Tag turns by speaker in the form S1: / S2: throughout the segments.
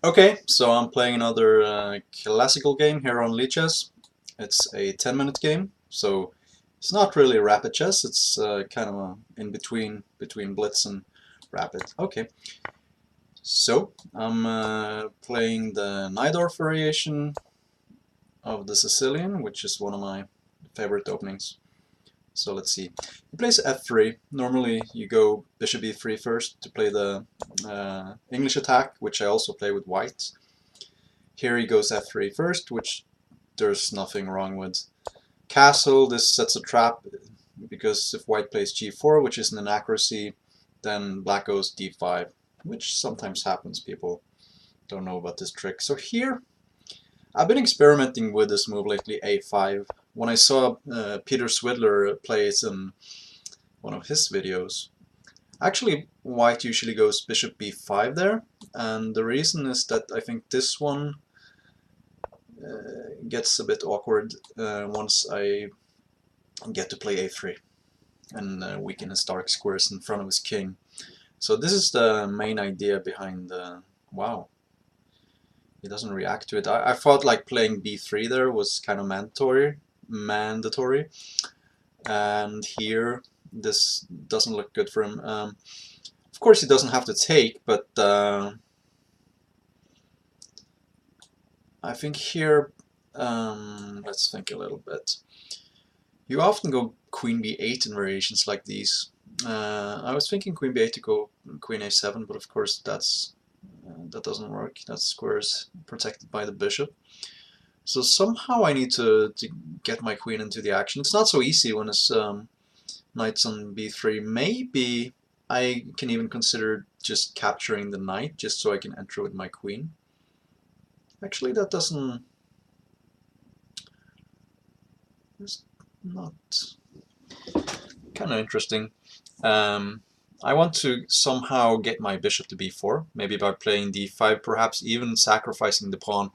S1: Okay, so I'm playing another classical game here on Lichess. It's a 10-minute game, so it's not really rapid chess. It's kind of in between blitz and rapid. Okay, so I'm playing the Najdorf variation of the Sicilian, which is one of my favorite openings. So let's see. He plays f3. Normally you go bishop e3 first to play the English attack, which I also play with white. Here he goes f3 first, which there's nothing wrong with. Castle, this sets a trap, because if white plays g4, which is an inaccuracy, then black goes d5, which sometimes happens. People don't know about this trick. So here, I've been experimenting with this move lately, a5. When I saw Peter Swidler play it in one of his videos, actually white usually goes bishop b5 there, and the reason is that I think this one gets a bit awkward once I get to play a3 and weaken his dark squares in front of his king. So this is the main idea behind the... Wow, he doesn't react to it. I thought like playing b3 there was kind of mandatory, and here this doesn't look good for him. Of course he doesn't have to take, but I think here, let's think a little bit. You often go queen b8 in variations like these. I was thinking queen b8 to go queen a7, but of course that doesn't work. That square is protected by the bishop. So somehow I need to get my queen into the action. It's not so easy when his knight's on b3. Maybe I can even consider just capturing the knight, just so I can enter with my queen. Actually, that doesn't... It's not... kind of interesting. I want to somehow get my bishop to b4, maybe by playing d5, perhaps even sacrificing the pawn.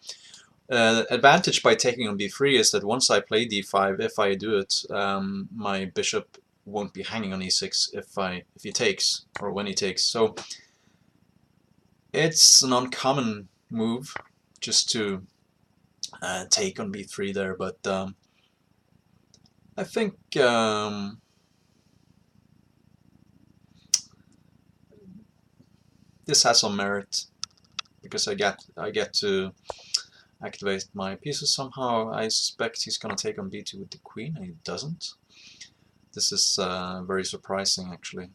S1: Advantage by taking on b3 is that once I play d5, if I do it, my bishop won't be hanging on e6 if he takes, or when he takes. So it's an uncommon move just to take on b3 there, but I think this has some merit, because I get to activate my pieces somehow. I suspect he's gonna take on b2 with the queen, and he doesn't. This is very surprising, actually,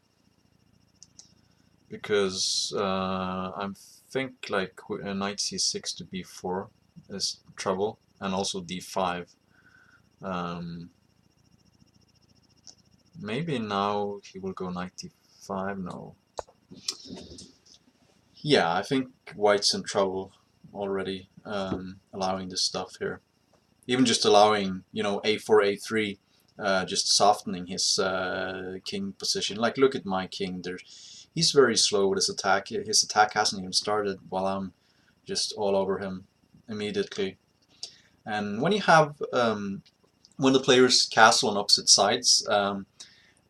S1: because I think like knight c6 to b4 is trouble, and also d5. Maybe now he will go knight d5. No. Yeah, I think white's in trouble already, allowing this stuff here. Even just allowing, you know, a4, a3, just softening his king position. Like, look at my king there. He's very slow with his attack. His attack hasn't even started while I'm just all over him immediately. And when you have, when the players castle on opposite sides,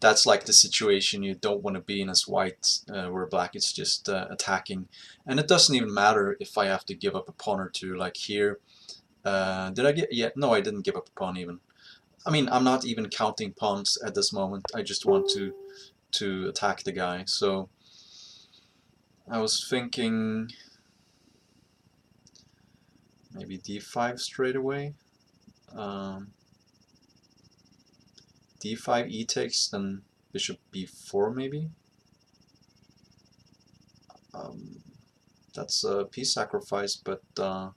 S1: that's like the situation you don't want to be in as white, where black is just attacking. And it doesn't even matter if I have to give up a pawn or two, like here. Did I get... Yeah, no, I didn't give up a pawn even. I mean, I'm not even counting pawns at this moment. I just want to attack the guy. So I was thinking maybe d5 straight away. d5 e takes, then bishop b4 maybe. That's a piece sacrifice, but I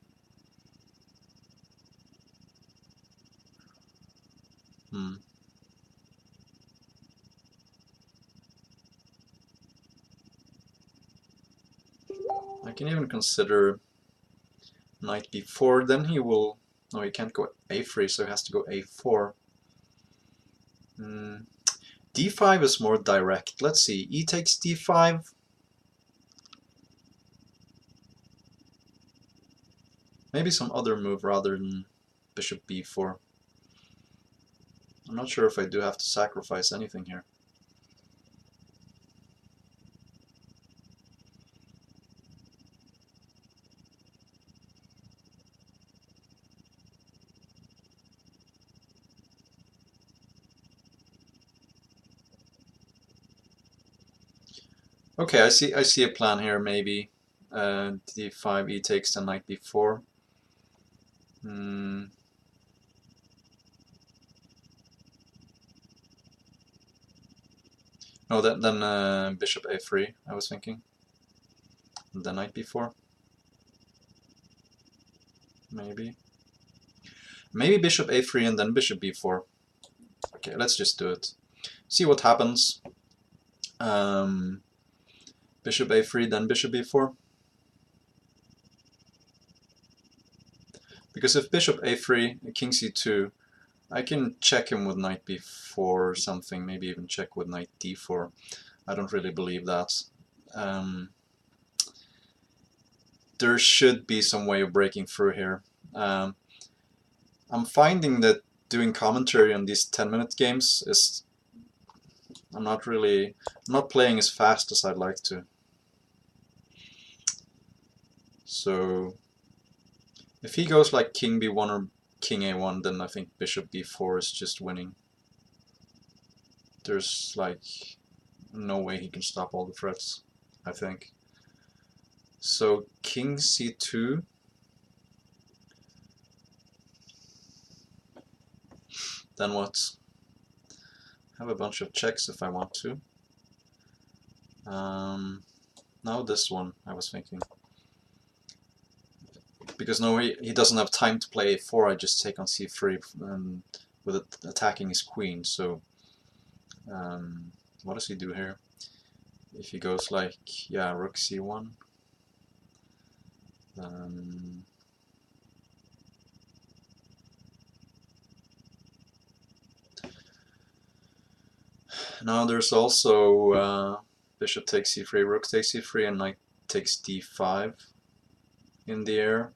S1: can even consider knight b4. Then he will... No, he can't go a3, so he has to go a4. d5 is more direct. Let's see. E takes d5. Maybe some other move rather than bishop b4. I'm not sure if I do have to sacrifice anything here. Okay, I see a plan here. Maybe d5, e takes, then knight b4. Hmm. No, then bishop a3. I was thinking. And then knight b4. Maybe. Maybe bishop a3 and then bishop b4. Okay, let's just do it. See what happens. Bishop a3, then bishop b4. Because if bishop a3, king c2, I can check him with knight b4 or something, maybe even check with knight d4. I don't really believe that. There should be some way of breaking through here. I'm finding that doing commentary on these 10-minute games is... I'm not playing as fast as I'd like to. So if he goes like king b1 or king a1, then I think bishop b4 is just winning. There's like no way he can stop all the threats, I think. So king c2. Then what? Have a bunch of checks if I want to. Now this one, I was thinking. Because no, he doesn't have time to play a4, I just take on c3 and with it attacking his queen. So what does he do here? If he goes like, yeah, rook c1, now there's also bishop takes c3, rook takes c3, and knight takes d5 in the air.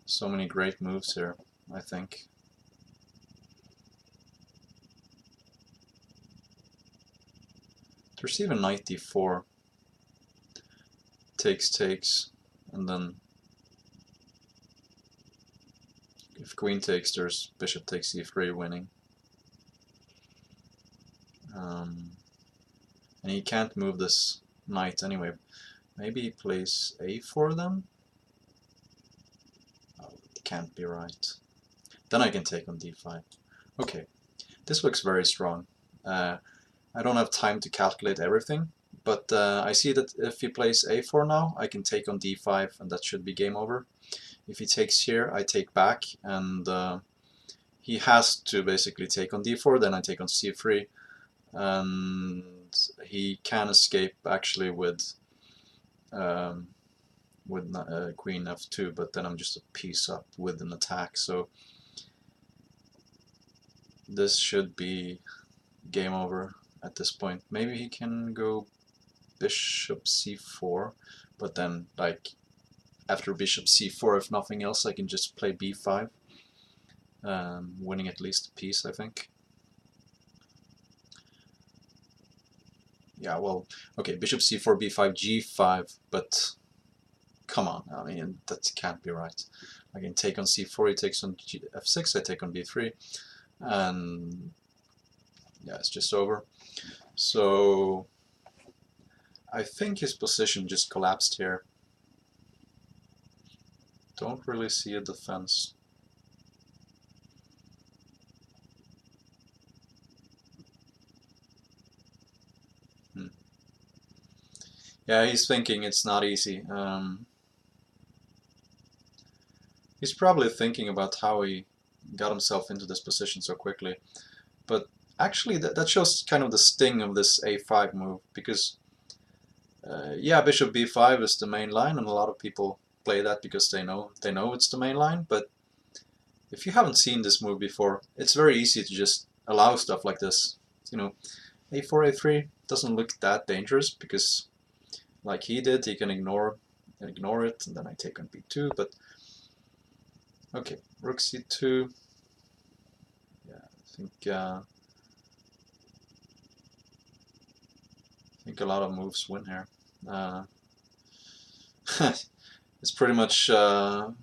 S1: So many great moves here, I think. There's even knight d4. Takes, and then if queen takes, there's bishop takes c3 winning. And he can't move this knight anyway. Maybe he plays a4 then? Oh, it can't be right. Then I can take on d5. Okay, this looks very strong. I don't have time to calculate everything, but I see that if he plays a4 now, I can take on d5 and that should be game over. If he takes here, I take back, and he has to basically take on d4, then I take on c3, and he can escape actually with queen f2, but then I'm just a piece up with an attack, so this should be game over at this point. Maybe he can go bishop c4, but then like after bishop c4, if nothing else, I can just play b5, winning at least a piece, I think. Yeah, well, okay, bishop c4, b5, g5, but come on, I mean, that can't be right. I can take on c4, he takes on f6, I take on b3, and yeah, it's just over. So I think his position just collapsed here. Don't really see a defense. Yeah, he's thinking it's not easy. He's probably thinking about how he got himself into this position so quickly. But actually, that shows kind of the sting of this a5 move, because yeah, bishop b5 is the main line, and a lot of people play that because they know it's the main line. But if you haven't seen this move before, it's very easy to just allow stuff like this. You know, a4, a3 doesn't look that dangerous because, like he did, he can ignore it, and then I take on b2. But okay, rook c2. Yeah, I think a lot of moves win here. It's pretty much can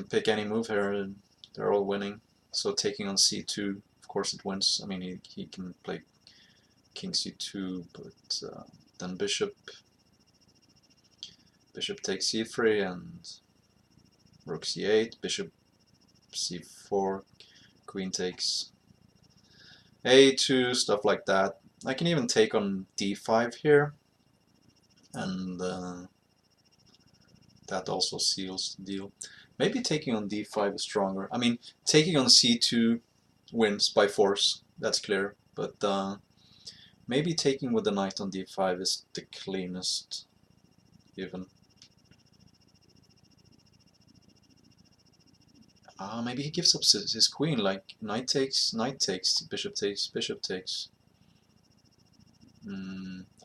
S1: pick any move here, and they're all winning. So taking on c2 course it wins. I mean, he can play king c2, but then bishop takes c3 and rook c8, bishop c4, queen takes a2, stuff like that. I can even take on d5 here, and that also seals the deal. Maybe taking on d5 is stronger. I mean, taking on c2 wins by force, that's clear, but maybe taking with the knight on d5 is the cleanest, even. Maybe he gives up his queen, like knight takes, bishop takes, bishop takes.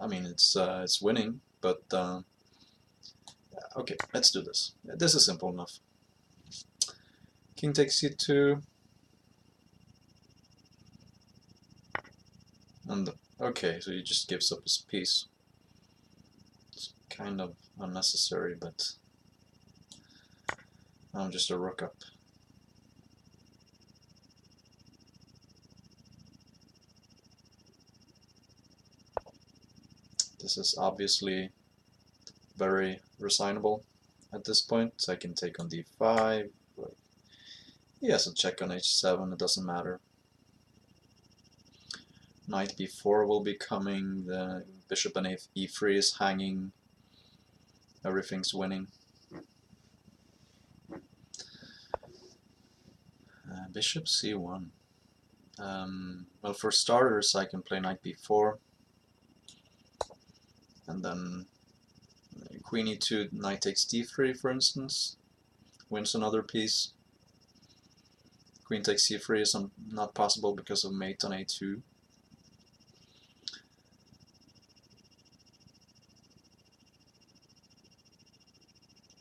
S1: I mean, it's winning, but okay, let's do this. This is simple enough. King takes c2, and okay, so he just gives up his piece. It's kind of unnecessary, but I'm just a rook up. This is obviously very resignable at this point, so I can take on d5. He has a check on h7, it doesn't matter. Knight b4 will be coming, the bishop on e3 is hanging, everything's winning. Bishop c1. Well, for starters I can play knight b4, and then queen e2, knight takes d3 for instance, wins another piece. Queen takes c3 is not possible because of mate on a2.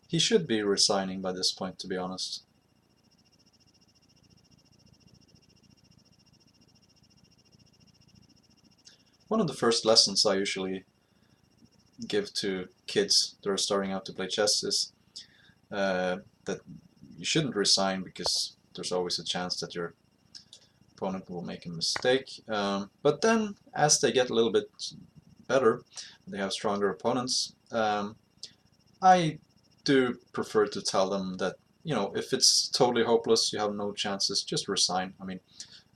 S1: He should be resigning by this point, to be honest. One of the first lessons I usually give to kids that are starting out to play chess is that you shouldn't resign, because there's always a chance that your opponent will make a mistake. But then, as they get a little bit better, they have stronger opponents, I do prefer to tell them that, you know, if it's totally hopeless, you have no chances, just resign. I mean,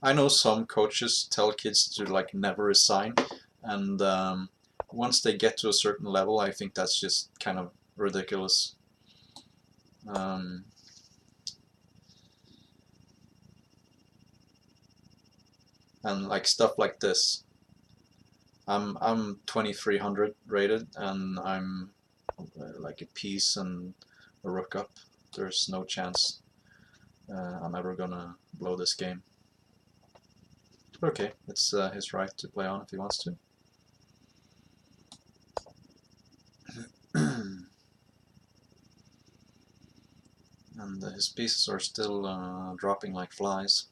S1: I know some coaches tell kids to like never resign, and once they get to a certain level, I think that's just kind of ridiculous. And like stuff like this, I'm 2300 rated, and I'm like a piece and a rook up. There's no chance I'm ever gonna blow this game. But okay, it's his right to play on if he wants to. And his pieces are still dropping like flies.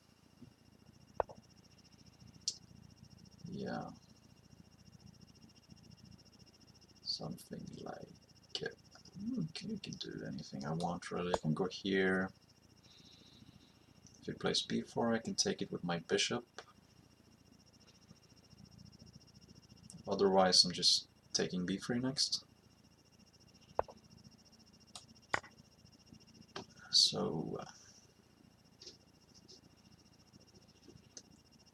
S1: Yeah. Something like... Okay, I can do anything I want really. I can go here. If he plays b4, I can take it with my bishop. Otherwise, I'm just taking b3 next. So,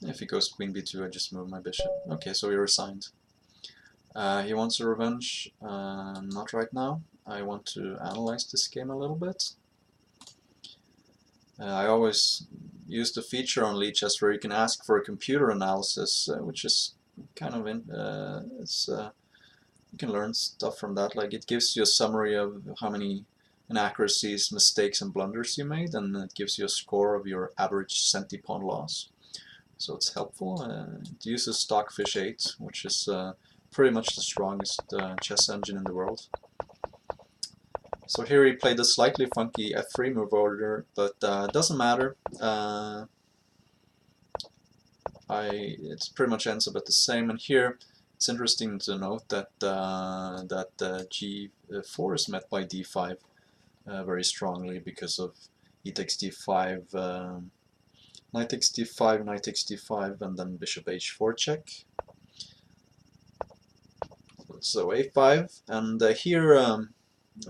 S1: if he goes queen b2, I just move my bishop. Okay, so he resigned. He wants a revenge. Not right now. I want to analyze this game a little bit. I always use the feature on Lichess where you can ask for a computer analysis, which is kind of you can learn stuff from that. Like, it gives you a summary of how many inaccuracies, mistakes, and blunders you made, and it gives you a score of your average centi-pawn loss. So it's helpful. It uses Stockfish 8, which is pretty much the strongest chess engine in the world. So here he played a slightly funky f3 move order, but it doesn't matter. It pretty much ends up at the same. And here it's interesting to note that g4 is met by d5 very strongly because of e takes d5 Knight takes d5, knight takes d5, and then bishop h4 check. So a5, and here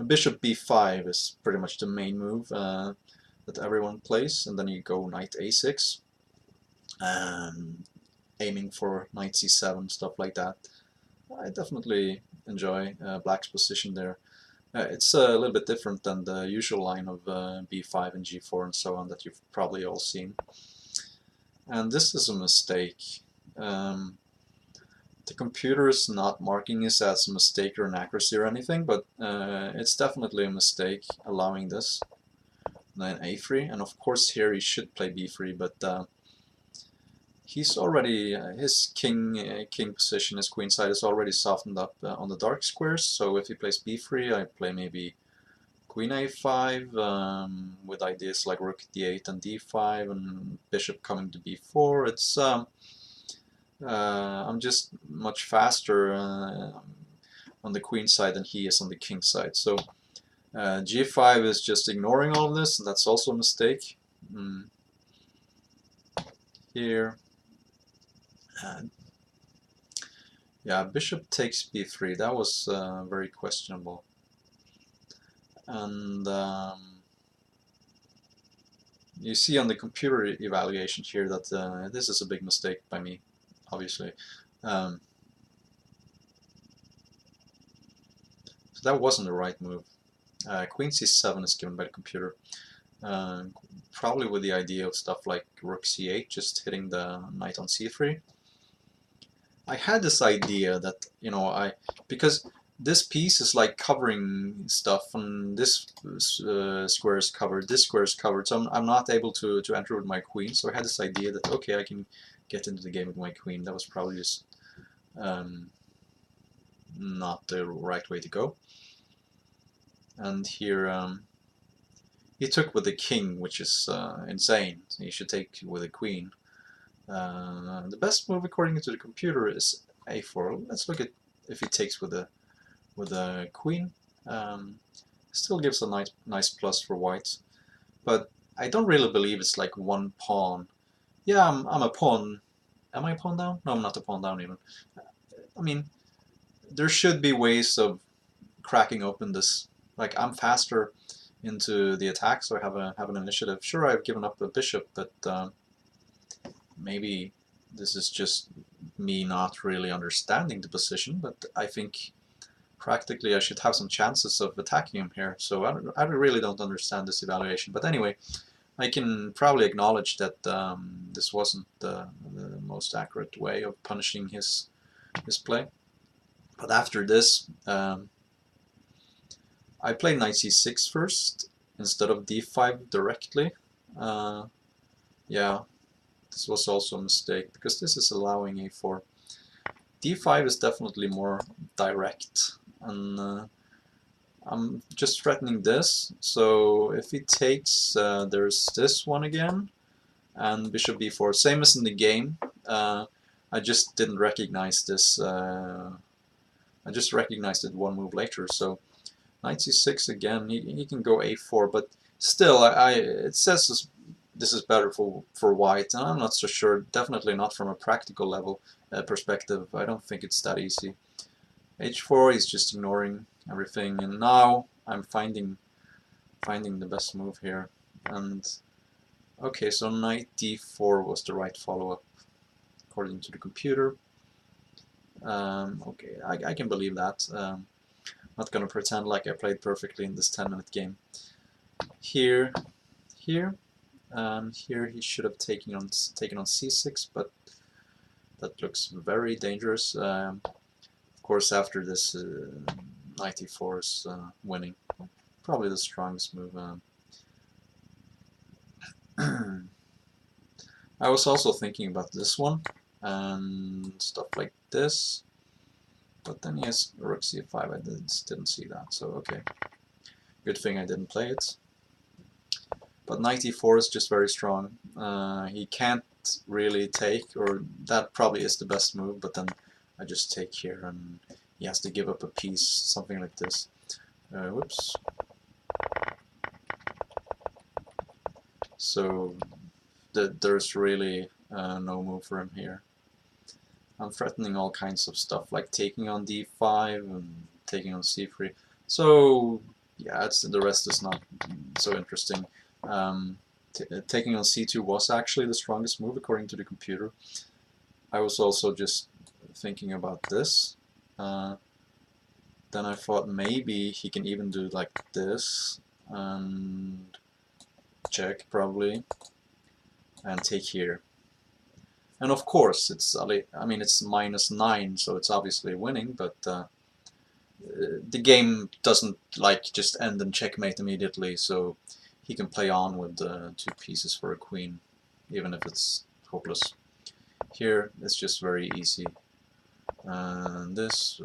S1: bishop b5 is pretty much the main move that everyone plays, and then you go knight a6, aiming for knight c7, stuff like that. I definitely enjoy black's position there. It's a little bit different than the usual line of b5 and g4 and so on that you've probably all seen. And this is a mistake. The computer is not marking this as a mistake or inaccuracy or anything, but it's definitely a mistake allowing this. Then a3, and of course here he should play b3, but he's already, his king position, his queen side is already softened up on the dark squares, so if he plays b3, I play maybe queen a5 with ideas like rook d8 and d5 and bishop coming to b4. It's I'm just much faster on the queen side than he is on the king side. So g5 is just ignoring all of this, and that's also a mistake. Here. Yeah, bishop takes b3. That was very questionable. And you see on the computer evaluation here that this is a big mistake by me, obviously. So that wasn't the right move. Queen c7 is given by the computer, probably with the idea of stuff like rook c8, just hitting the knight on c3. I had this idea that, you know, because this piece is like covering stuff, and this square is covered, this square is covered, so I'm not able to enter with my queen. So I had this idea that, okay, I can get into the game with my queen. That was probably just not the right way to go. And here he took with the king, which is insane. He should take with a queen. The best move according to the computer is a4. Let's look at if he takes with a queen. Still gives a nice plus for white, but I don't really believe it's like one pawn. Yeah, I'm a pawn. Am I a pawn down? No, I'm not a pawn down even. I mean, there should be ways of cracking open this. Like, I'm faster into the attack, so I have an initiative. Sure, I've given up a bishop, but maybe this is just me not really understanding the position, but I think practically I should have some chances of attacking him here. So I really don't understand this evaluation. But anyway, I can probably acknowledge that this wasn't the most accurate way of punishing his play. But after this, I played knight c6 first instead of d5 directly. Yeah, this was also a mistake because this is allowing a4. d5 is definitely more direct, and I'm just threatening this. So if he takes, there's this one again, and bishop b4, same as in the game. I just didn't recognize this. I just recognized it one move later. So knight c6 again. He can go a4, but still, it says this is better for white, and I'm not so sure. Definitely not from a practical level perspective. I don't think it's that easy. h4 is just ignoring everything, and now I'm finding the best move here. And okay, so knight d4 was the right follow-up according to the computer. Okay, I can believe that. Not gonna pretend like I played perfectly in this 10-minute game. Here he should have taken on c6, but that looks very dangerous. Of course, after this, knight e4 is winning. Probably the strongest move. I was also thinking about this one and stuff like this, but then he has rook c5. I didn't see that, so okay. Good thing I didn't play it. But knight e4 is just very strong. He can't really take, or that probably is the best move, but then I just take here and he has to give up a piece, something like this. Whoops. So there's really no move for him here. I'm threatening all kinds of stuff, like taking on d5 and taking on c3. So yeah, the rest is not so interesting. Taking on c2 was actually the strongest move according to the computer. I was also just thinking about this. Then I thought maybe he can even do like this and check probably and take here. And of course it's, I mean, it's -9, so it's obviously winning, but the game doesn't like just end and checkmate immediately, so he can play on with 2 pieces for a queen, even if it's hopeless. Here it's just very easy. And this,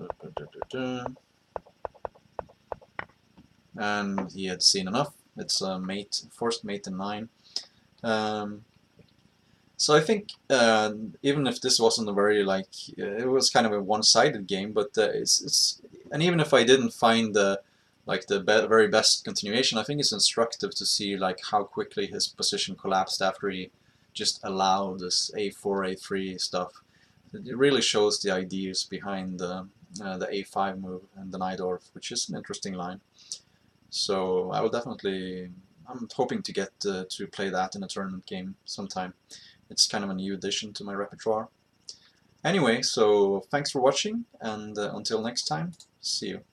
S1: and he had seen enough. It's a mate, forced mate in 9. So I think even if this wasn't a very it was kind of a one-sided game, but and even if I didn't find the very best continuation, I think it's instructive to see like how quickly his position collapsed after he just allowed this a4, a3 stuff. It really shows the ideas behind the a5 move and the Najdorf, which is an interesting line. So I will definitely, I'm hoping to get to play that in a tournament game sometime. It's kind of a new addition to my repertoire. Anyway, so thanks for watching, and until next time, see you.